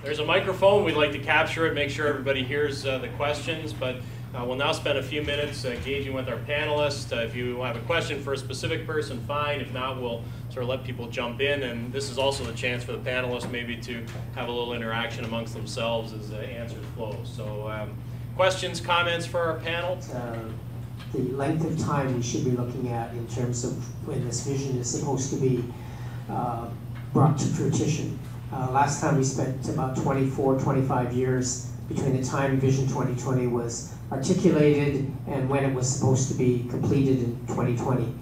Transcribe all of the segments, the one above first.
There's a microphone. We'd like to capture it, make sure everybody hears the questions, but we'll now spend a few minutes engaging with our panelists. If you have a question for a specific person, fine. If not, we'll sort of let people jump in, and this is also the chance for the panelists maybe to have a little interaction amongst themselves as the answers flow. So questions, comments for our panel? The length of time we should be looking at in terms of when this vision is supposed to be brought to fruition. Last time we spent about 24, 25 years between the time Vision 2020 was articulated and when it was supposed to be completed in 2020.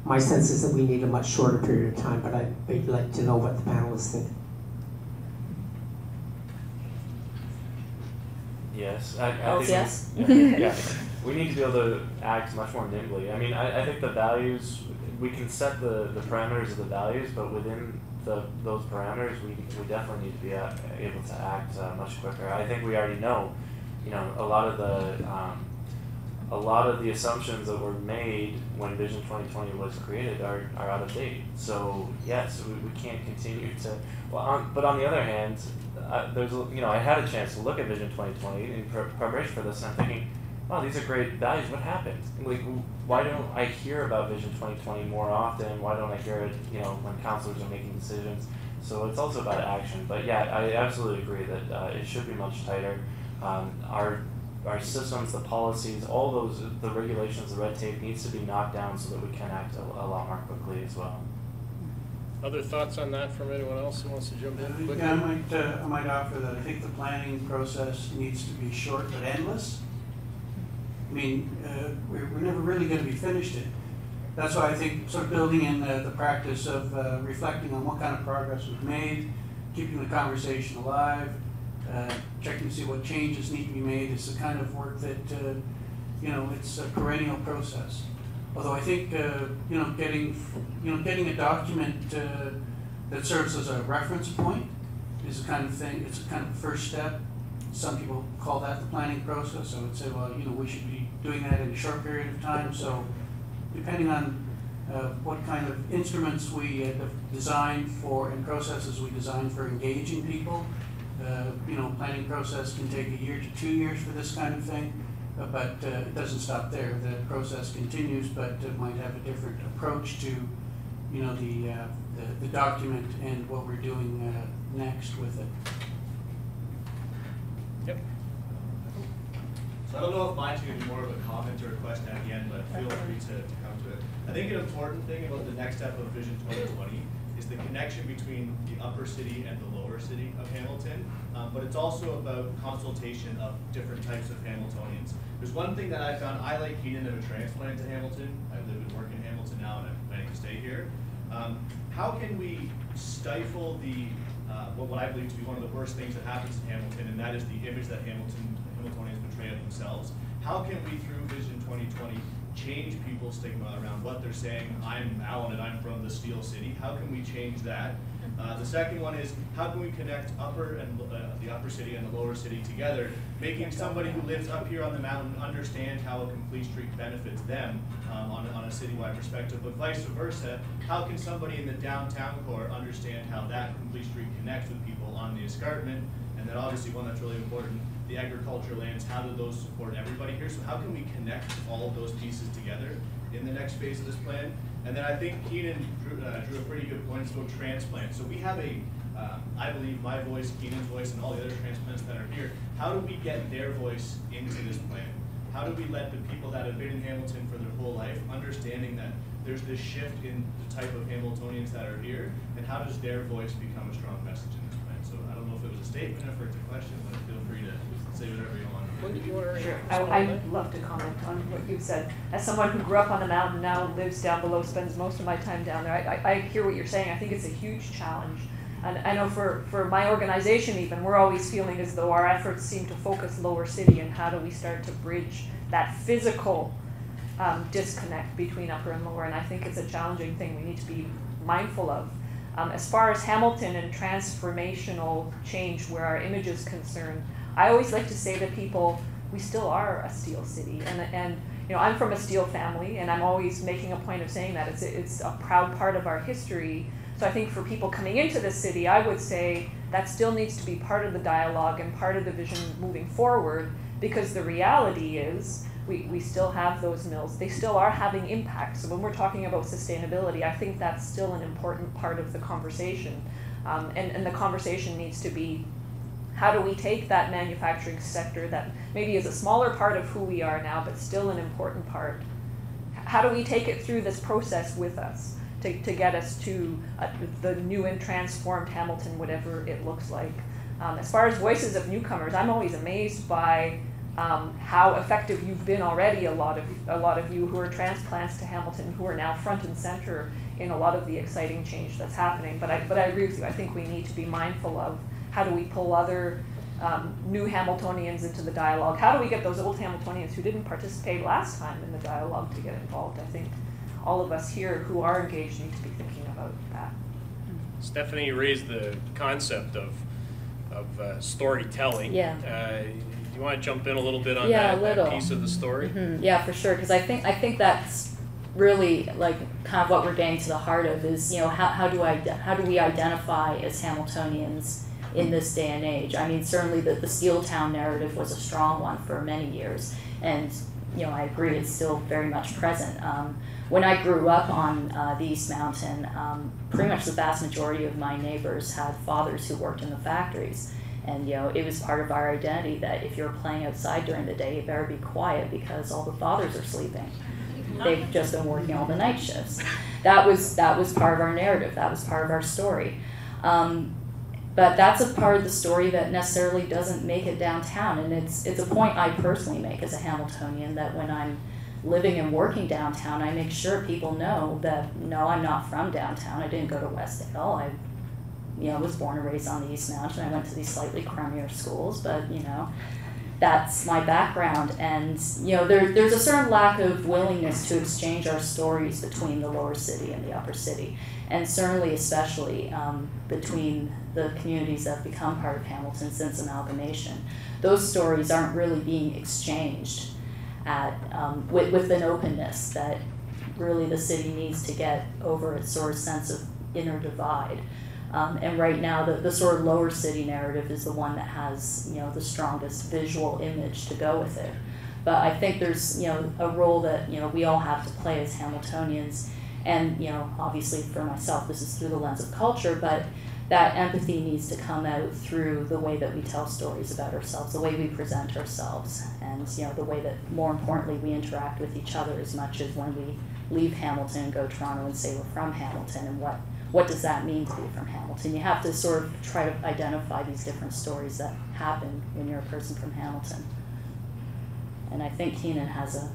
My sense is that we need a much shorter period of time, but I'd like to know what the panelists think. Yes. Yes. Yeah. We need to be able to act much more nimbly. I mean, I think the values, we can set the parameters of the values, but within those parameters, we definitely need to be able to act much quicker. I think we already know, a lot of the assumptions that were made when Vision 2020 was created are out of date. So yes, we can't continue to. But on the other hand, I had a chance to look at Vision 2020 in preparation for this, and I'm thinking, wow, these are great values. What happened? Like, why don't I hear about Vision 2020 more often? Why don't I hear it, when councillors are making decisions? So it's also about action. But yeah, I absolutely agree that it should be much tighter. Our systems, the policies, all those, the regulations, the red tape needs to be knocked down so that we can act a lot more quickly as well. Other thoughts on that from anyone else who wants to jump in quickly? Yeah, I might offer that I think the planning process needs to be short but endless. I mean, we're never really going to be finished it. That's why I think sort of building in the practice of reflecting on what kind of progress we've made, keeping the conversation alive, checking to see what changes need to be made is the kind of work that, it's a perennial process. Although I think, getting a document that serves as a reference point is the kind of thing, it's a kind of first step. Some people call that the planning process. I would say, well, we should be doing that in a short period of time. So depending on what kind of instruments we have designed for and processes we design for engaging people, planning process can take 1 year to 2 years for this kind of thing, but it doesn't stop there. The process continues, but it might have a different approach to, the document and what we're doing next with it. Yep. So I don't know if mine's going to be more of a comment or a question at the end, but feel free to come to it. I think an important thing about the next step of Vision 2020 is the connection between the upper city and the lower city of Hamilton, but it's also about consultation of different types of Hamiltonians. There's one thing that I found, I like Keanin as a transplant to Hamilton. I live and work in Hamilton now and I'm planning to stay here. How can we stifle what I believe to be one of the worst things that happens in Hamilton, and that is the image that Hamiltonians portray of themselves? How can we, through Vision 2020, change people's stigma around what they're saying? I'm Alan and I'm from the Steel City. How can we change that? The second one is, how can we connect the upper city and the lower city together, making somebody who lives up here on the mountain understand how a complete street benefits them on a citywide perspective, but vice versa, how can somebody in the downtown core understand how that complete street connects with people on the escarpment? And then obviously one that's really important, the agricultural lands, how do those support everybody here? So how can we connect all of those pieces together in the next phase of this plan? And then I think Keanin drew a pretty good point about transplant. So we have I believe my voice, Keanin's voice, and all the other transplants that are here, how do we get their voice into this plan? How do we let the people that have been in Hamilton for their whole life, understanding that there's this shift in the type of Hamiltonians that are here, and how does their voice become a strong message in this plan? So I don't know if it was a statement or if it's a question, but feel free to say whatever you want. Sure. I'd love to comment on what you've said. As someone who grew up on the mountain, now lives down below, spends most of my time down there, I hear what you're saying. I think it's a huge challenge. And I know for my organization even, we're always feeling as though our efforts seem to focus lower city, and how do we start to bridge that physical disconnect between upper and lower, and I think it's a challenging thing we need to be mindful of. As far as Hamilton and transformational change where our image is concerned, I always like to say to people, we still are a steel city, and I'm from a steel family, and I'm always making a point of saying that it's a proud part of our history. So I think for people coming into the city, I would say that still needs to be part of the dialogue and part of the vision moving forward, because the reality is we still have those mills. They still are having impact. So when we're talking about sustainability, I think that's still an important part of the conversation. And the conversation needs to be, how do we take that manufacturing sector that maybe is a smaller part of who we are now, but still an important part? How do we take it through this process with us to get us to the new and transformed Hamilton, whatever it looks like? As far as voices of newcomers, I'm always amazed by how effective you've been already. A lot of you who are transplants to Hamilton, who are now front and center in a lot of the exciting change that's happening. But I agree with you. I think we need to be mindful of how do we pull other new Hamiltonians into the dialogue? How do we get those old Hamiltonians who didn't participate last time in the dialogue to get involved? I think all of us here who are engaged need to be thinking about that. Stephanie, you raised the concept of storytelling. Yeah. You want to jump in a little bit on that piece of the story? Mm-hmm. Yeah, for sure. Because I think that's really like kind of what we're getting to the heart of is, you know, how do we identify as Hamiltonians in this day and age? I mean, certainly the Steel Town narrative was a strong one for many years, and you know, I agree, it's still very much present. When I grew up on the East Mountain, pretty much the vast majority of my neighbors had fathers who worked in the factories. And you know, it was part of our identity that if you're playing outside during the day, you better be quiet because all the fathers are sleeping. They've just been working all the night shifts. That was part of our narrative. That was part of our story. But that's a part of the story that necessarily doesn't make it downtown. And it's a point I personally make as a Hamiltonian, that when I'm living and working downtown, I make sure people know that no, I'm not from downtown. I didn't go to Westdale. I was born and raised on the East Mountain. I went to these slightly crummier schools, but you know, that's my background. And you know, there's a certain lack of willingness to exchange our stories between the lower city and the upper city, and certainly especially between the communities that have become part of Hamilton since amalgamation. Those stories aren't really being exchanged with an openness that really the city needs to get over its sort of sense of inner divide. And right now, the sort of lower city narrative is the one that has, you know, the strongest visual image to go with it. But I think there's, you know, a role that, you know, we all have to play as Hamiltonians. And, you know, obviously for myself, this is through the lens of culture, but that empathy needs to come out through the way that we tell stories about ourselves, the way we present ourselves, and, you know, the way that, more importantly, we interact with each other as much as when we leave Hamilton and go to Toronto and say we're from Hamilton, and what does that mean to be from Hamilton? You have to sort of try to identify these different stories that happen when you're a person from Hamilton. And I think Keanin has a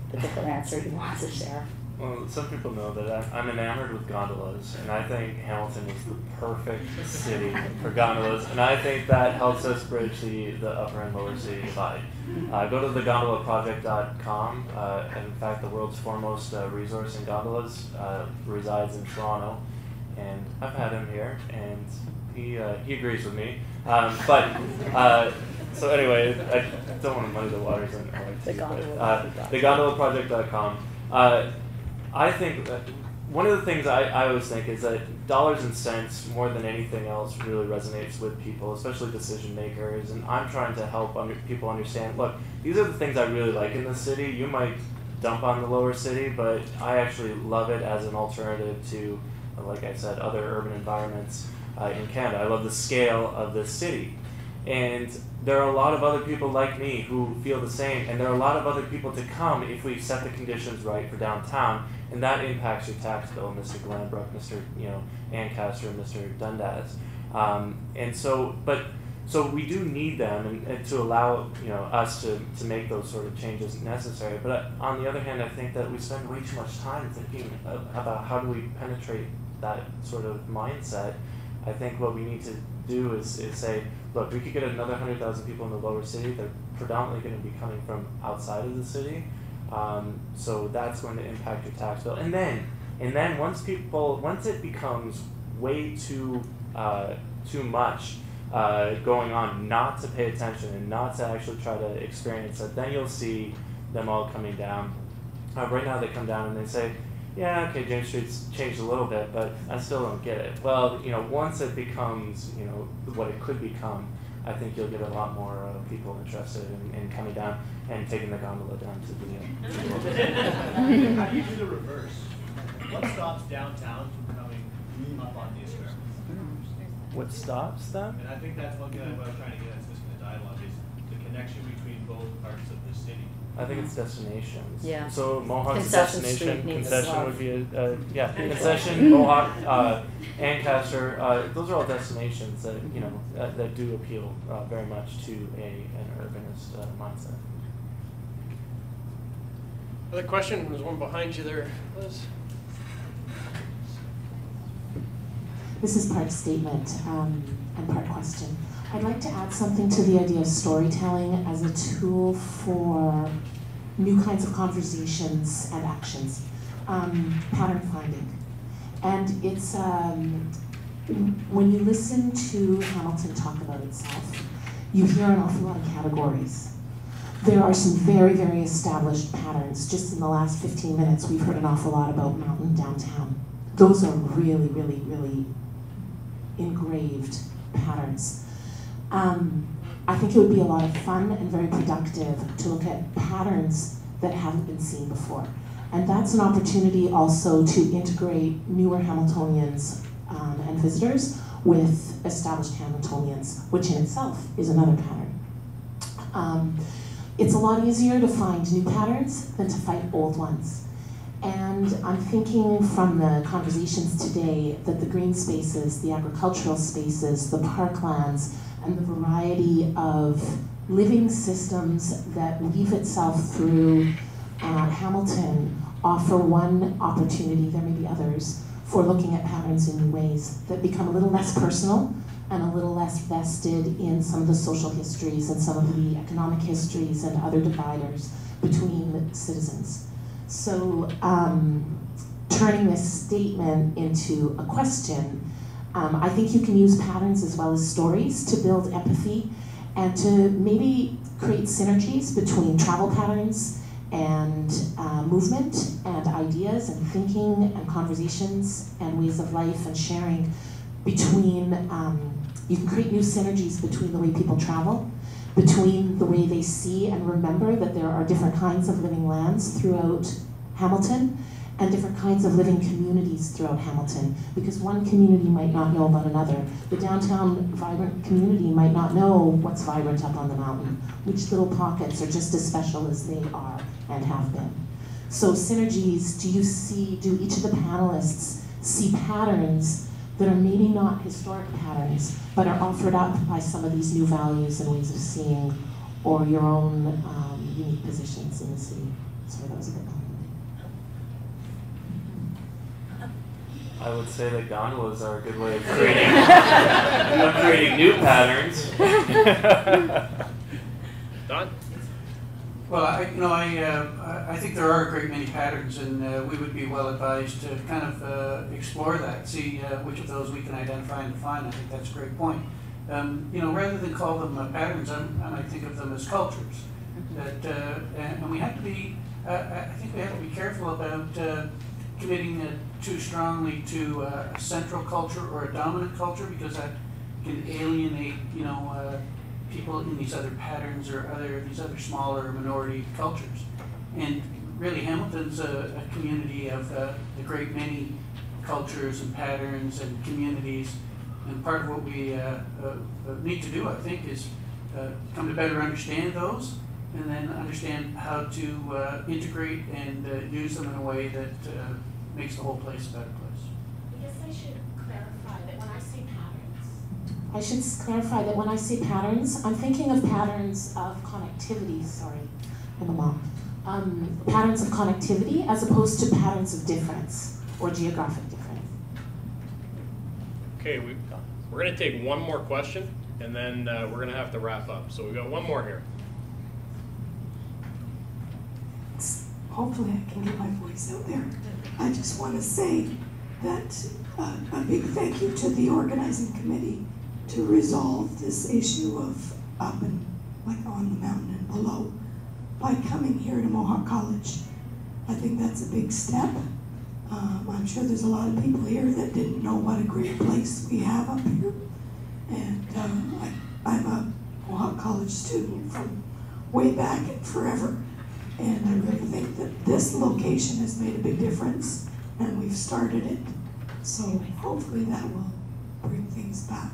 particular answer he wants to share. Well, some people know that I'm enamored with gondolas, and I think Hamilton is the perfect city for gondolas, and I think that helps us bridge the upper and lower city divide. Go to thegondolaproject.com. In fact, the world's foremost resource in gondolas resides in Toronto, and I've had him here, and he agrees with me. So anyway, I don't want to muddy the waters, and I like to, but thegondolaproject.com. I think that one of the things I always think is that dollars and cents, more than anything else, really resonates with people, especially decision makers. And I'm trying to help people understand, look, these are the things I really like in the city. You might dump on the lower city, but I actually love it as an alternative to, like I said, other urban environments in Canada. I love the scale of this city. And there are a lot of other people like me who feel the same, and there are a lot of other people to come if we set the conditions right for downtown, and that impacts your tax bill, Mr. Glanbrook, Mr. Ancaster, Mr. Dundas. So we do need them and to allow us to make those sort of changes necessary. But on the other hand, I think that we spend way too much time thinking about how do we penetrate that sort of mindset. I think what we need to do is say, look, we could get another 100,000 people in the lower city. They're predominantly going to be coming from outside of the city. So that's going to impact your tax bill. And then once it becomes way too much going on, not to pay attention and not to actually try to experience it, then you'll see them all coming down. Right now they come down and they say, yeah, okay, James Street's changed a little bit, but I still don't get it. Well, you know, once it becomes, you know, what it could become, I think you'll get a lot more people interested in coming down and taking the gondola down to the How do you do the reverse? What stops downtown from coming up on the square? What stops them? And I think that's one thing I was trying to get at in the dialogue is the connection between both parts of the city. I think it's destinations. Yeah. So Mohawk's Concession destination. Street needs Concession love. would be a concession. Mohawk, Ancaster. Those are all destinations that you know that do appeal very much to an urbanist mindset. Other question? There's one behind you there, Liz. This is part statement and part question. I'd like to add something to the idea of storytelling as a tool for new kinds of conversations and actions, pattern finding. And it's, when you listen to Hamilton talk about itself, you hear an awful lot of categories. There are some very, very established patterns. Just in the last 15 minutes, we've heard an awful lot about mountain downtown. Those are really, really, really engraved patterns. I think it would be a lot of fun and very productive to look at patterns that haven't been seen before. And that's an opportunity also to integrate newer Hamiltonians and visitors with established Hamiltonians, which in itself is another pattern. It's a lot easier to find new patterns than to fight old ones. And I'm thinking from the conversations today that the green spaces, the agricultural spaces, the parklands, and the variety of living systems that weave itself through Hamilton offer one opportunity, there may be others, for looking at patterns in new ways that become a little less personal and a little less vested in some of the social histories and some of the economic histories and other dividers between citizens. So turning this statement into a question, I think you can use patterns as well as stories to build empathy and to maybe create synergies between travel patterns and movement and ideas and thinking and conversations and ways of life and sharing between, you can create new synergies between the way people travel, between the way they see and remember that there are different kinds of living lands throughout Hamilton and different kinds of living communities throughout Hamilton, because one community might not know about another. The downtown vibrant community might not know what's vibrant up on the mountain, which little pockets are just as special as they are and have been. So synergies, do each of the panelists see patterns that are maybe not historic patterns, but are offered up by some of these new values and ways of seeing, or your own unique positions in the city? Sorry, that was a bit long. I would say that gondolas are a good way of creating new patterns. Don? Well, I think there are a great many patterns, and we would be well advised to kind of explore that, see which of those we can identify and define. I think that's a great point. Rather than call them patterns, I might think of them as cultures. And we have to be, I think we have to be careful about committing too strongly to a central culture or a dominant culture, because that can alienate, people in these other patterns or these other smaller minority cultures. And really, Hamilton's a community of a great many cultures and patterns and communities. And part of what we need to do, I think, is come to better understand those, and then understand how to integrate and use them in a way that makes the whole place a better place. I guess I should clarify that when I say patterns, I'm thinking of patterns of connectivity, patterns of connectivity as opposed to patterns of difference or geographic difference. Okay, we're going to take one more question, and then we're going to have to wrap up. So we've got one more here. Hopefully I can get my voice out there. I just want to say that a big thank you to the organizing committee to resolve this issue of up and like on the mountain and below by coming here to Mohawk College. I think that's a big step. I'm sure there's a lot of people here that didn't know what a great place we have up here. And I'm a Mohawk College student from way back and forever. And I really think that this location has made a big difference, and we've started it. So hopefully that will bring things back.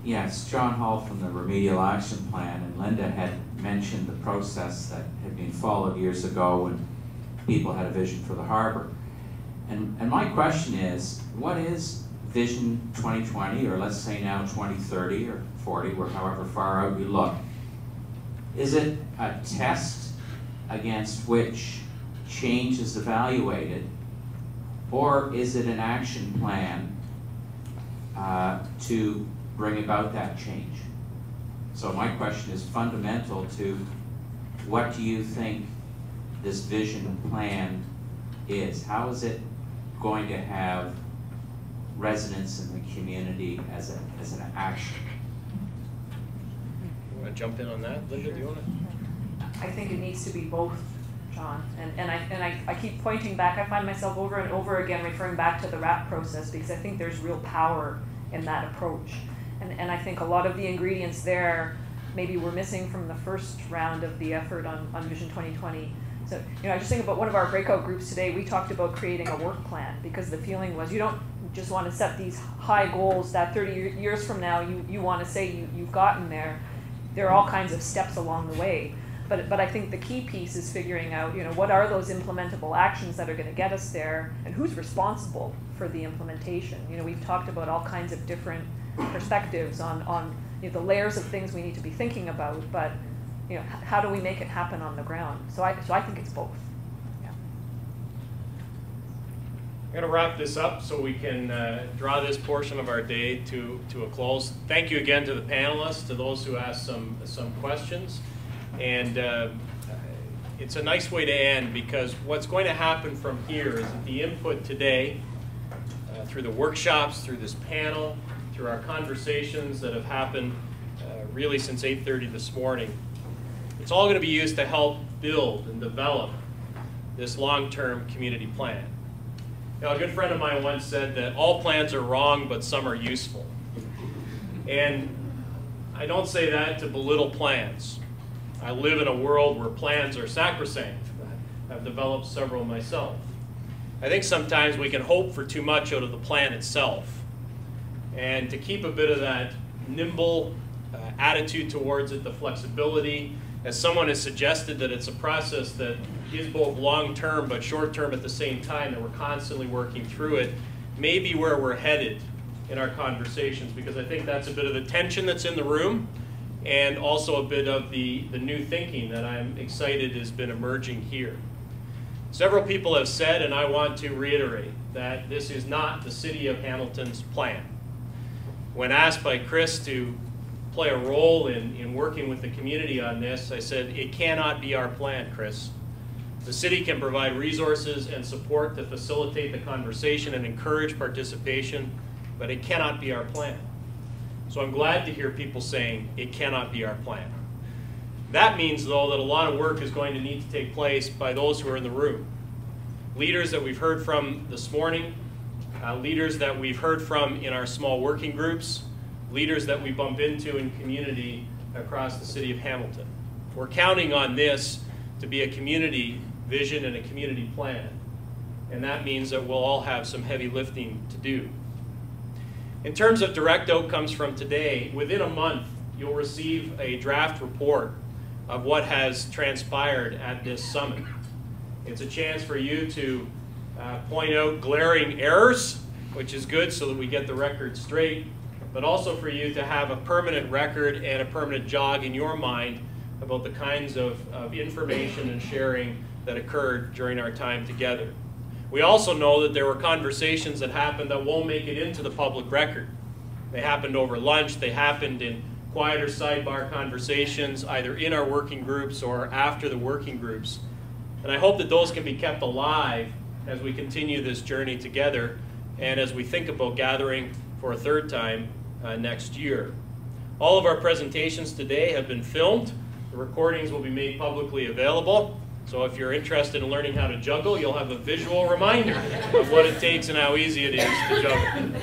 Yes, John Hall from the Remedial Action Plan, and Lynda had mentioned the process that had been followed years ago when people had a vision for the harbor. And my question is, what is Vision 2020, or let's say now 2030 or 40, or however far out we look? Is it a test against which change is evaluated, or is it an action plan to bring about that change? So my question is fundamental to what do you think this vision plan is? How is it going to have resonance in the community as an action? You want to jump in on that, Lynda? Do you want to? I think it needs to be both, John. And I keep pointing back. I find myself over and over again referring back to the RAP process because I think there's real power in that approach. And I think a lot of the ingredients there maybe were missing from the first round of the effort on Vision 2020. So, I just think about one of our breakout groups today, we talked about creating a work plan because the feeling was you don't just want to set these high goals that 30 years from now you want to say you've gotten there. There are all kinds of steps along the way. But I think the key piece is figuring out, what are those implementable actions that are going to get us there and who's responsible for the implementation. We've talked about all kinds of different perspectives on the layers of things we need to be thinking about, but how do we make it happen on the ground? So I think it's both. Yeah. I'm going to wrap this up so we can draw this portion of our day to a close. Thank you again to the panelists, to those who asked some questions. And it's a nice way to end because what's going to happen from here is that the input today, through the workshops, through this panel, through our conversations that have happened really since 8:30 this morning, it's all going to be used to help build and develop this long-term community plan. A good friend of mine once said that all plans are wrong, but some are useful. And I don't say that to belittle plans. I live in a world where plans are sacrosanct. I've developed several myself. I think sometimes we can hope for too much out of the plan itself. And to keep a bit of that nimble attitude towards it, the flexibility, as someone has suggested that it's a process that is both long-term but short-term at the same time, that we're constantly working through it, may be where we're headed in our conversations, because I think that's a bit of the tension that's in the room and also a bit of the new thinking that I'm excited has been emerging here. Several people have said, and I want to reiterate, that this is not the City of Hamilton's plan. When asked by Chris to play a role in working with the community on this, I said, it cannot be our plan, Chris. The city can provide resources and support to facilitate the conversation and encourage participation, but it cannot be our plan. So I'm glad to hear people saying it cannot be our plan. That means, though, that a lot of work is going to need to take place by those who are in the room. Leaders that we've heard from this morning, leaders that we've heard from in our small working groups, leaders that we bump into in community across the city of Hamilton. We're counting on this to be a community vision and a community plan. And that means that we'll all have some heavy lifting to do. In terms of direct outcomes from today, within a month, you'll receive a draft report of what has transpired at this summit. It's a chance for you to point out glaring errors, which is good so that we get the record straight, but also for you to have a permanent record and a permanent jog in your mind about the kinds of information and sharing that occurred during our time together. We also know that there were conversations that happened that won't make it into the public record. They happened over lunch, they happened in quieter sidebar conversations, either in our working groups or after the working groups. And I hope that those can be kept alive as we continue this journey together and as we think about gathering for a third time next year. All of our presentations today have been filmed. The recordings will be made publicly available. So if you're interested in learning how to juggle, you'll have a visual reminder of what it takes and how easy it is to juggle.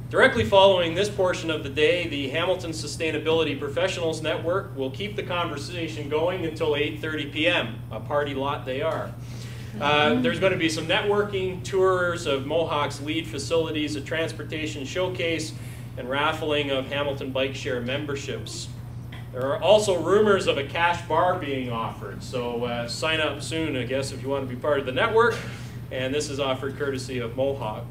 Directly following this portion of the day, the Hamilton Sustainability Professionals Network will keep the conversation going until 8:30 p.m. A party lot they are. There's going to be some networking, tours of Mohawk's lead facilities, a transportation showcase, and raffling of Hamilton Bike Share memberships. There are also rumors of a cash bar being offered, so sign up soon, I guess, if you want to be part of the network. And this is offered courtesy of Mohawk.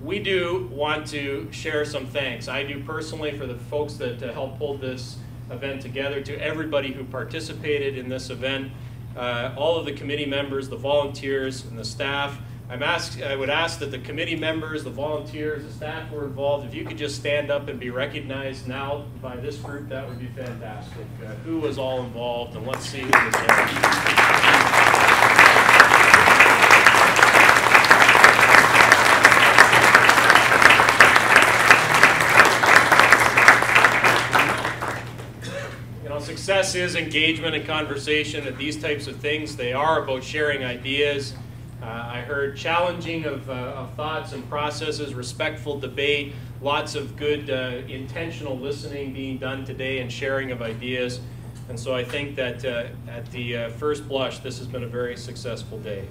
We do want to share some thanks. I do personally for the folks that helped pull this event together, to everybody who participated in this event, all of the committee members, the volunteers, and the staff. I would ask that the committee members, the volunteers, the staff who were involved, if you could just stand up and be recognized now by this group, that would be fantastic. Who was all involved, and let's see who was there. Success is engagement and conversation, and these types of things, they are about sharing ideas. I heard challenging of thoughts and processes, respectful debate, lots of good intentional listening being done today, and sharing of ideas. And so I think that at the first blush, this has been a very successful day.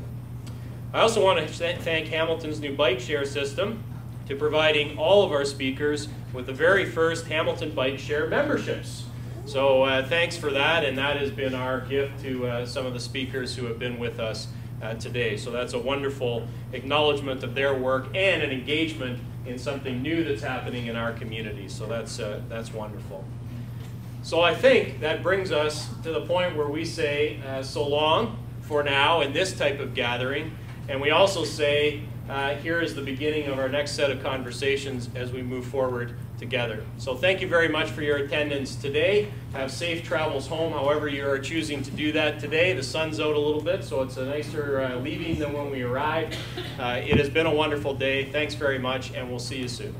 I also want to thank Hamilton's new bike share system to providing all of our speakers with the very first Hamilton Bike Share memberships. So thanks for that, and that has been our gift to some of the speakers who have been with us today. So that's a wonderful acknowledgement of their work and an engagement in something new that's happening in our community. So that's wonderful. So I think that brings us to the point where we say so long for now in this type of gathering, and we also say here is the beginning of our next set of conversations as we move forward together. So thank you very much for your attendance today. Have safe travels home, however you are choosing to do that today. The sun's out a little bit, so it's a nicer leaving than when we arrived. It has been a wonderful day. Thanks very much, and we'll see you soon.